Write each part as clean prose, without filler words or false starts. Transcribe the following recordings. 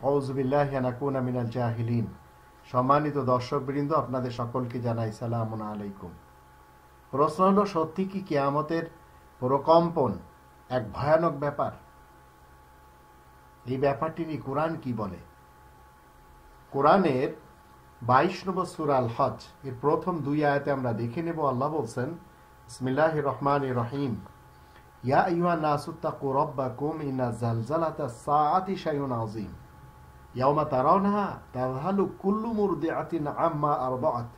আউযু বিল্লাহি আন আকুনা মিনাল জাহিলিন। সম্মানিত দর্শকবৃন্দ, আপনাদের সকলকে জানাই সালামুন আলাইকুম। প্রশ্ন হলো, সত্যি কি কিয়ামতের প্রকম্পন এক ভয়ানক ব্যাপার? এই ব্যাপারটি নিয়ে কোরআন কি বলে? কোরআনের 22 নম্বর সূরা আল হজ এর প্রথম 2 আয়াতে আমরা দেখে নেব। আল্লাহ বলছেন, বিসমিল্লাহির রহমানির রহিম, ইয়া আইয়ুহান নাসু তাকু রাব্বাকুম ইন্না জালজালাতাস সাআতি শাইউন আযীম ইয়াওমা তারাউনাহা তাযহালু কুল্লু মুরদিআতিন আম্মা আরদাআত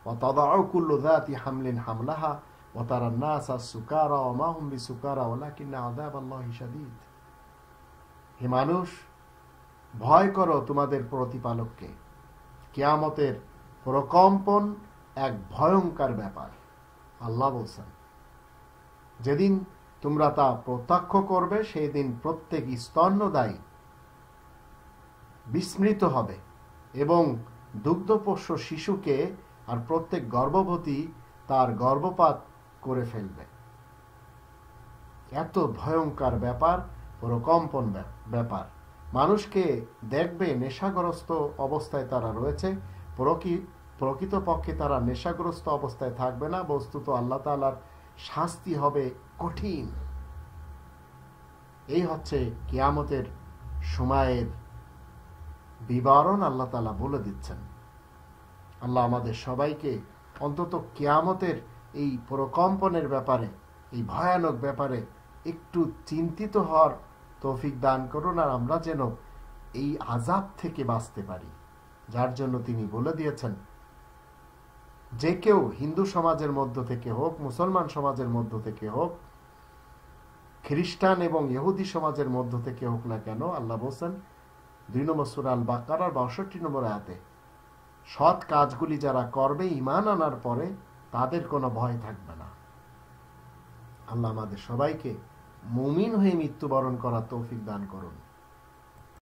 ওয়া তাদাউ কুল্লু যাতি হামলিন হামলাহা ওয়া তারান নাসা সুকারা ওয়া মা হুম বিসুকারা ওয়ালাকিন্না আযাবাল্লাহি শাদীদ। হে মানুষ, ভয় করো তোমাদের প্রতিপালককে। কিয়ামতের প্রকম্পন এক ভয়ঙ্কর ব্যাপার। আল্লাহ বলছেন, যেদিন তোমরা তা প্রত্যক্ষ করবে সেই দিন প্রত্যেক স্তন্যদায়ী বিস্মৃত হবে এবং দুগ্ধপোষ্য শিশুকে আর প্রত্যেক গর্ভবতী তার গর্ভপাত করে ফেলবে। এত ভয়ঙ্কর ব্যাপার, প্রকম্পন ব্যাপার। মানুষকে দেখবে নেশাগ্রস্ত অবস্থায় তারা রয়েছে। প্রকৃতপক্ষে তারা নেশাগ্রস্ত অবস্থায় থাকবে না, বস্তুত আল্লাহ তাআলার শাস্তি হবে কঠিন। এই হচ্ছে কিয়ামতের সময়ের বিবরণ আল্লাহ তাআলা বলে দিচ্ছেন। আল্লাহ আমাদের সবাইকে অন্তত কিয়ামতের এই প্রকম্পনের ব্যাপারে, এই ভয়ানক ব্যাপারে একটু চিন্তিত হওয়ার তৌফিক দান করুন, আর আমরা যেন এই আযাব থেকে বাঁচতে পারি, যার জন্য তিনি বলে দিয়েছেন, যে কেউ হিন্দু সমাজের মধ্য থেকে হোক, মুসলমান সমাজের মধ্য থেকে হোক, খ্রিস্টান এবং ইহুদি সমাজের মধ্য থেকে হোক না কেন, আল্লাহ বলছেন 2 নম্বর সূরা আল বাকারার 62 নম্বর আয়াতে, সৎ কাজগুলি যারা করবে ঈমান আনার পরে তাদের কোনো ভয় থাকবে না। আল্লাহ আমাদের সবাইকে মুমিন হয়ে মৃত্যুবরণ করার তৌফিক দান করুন।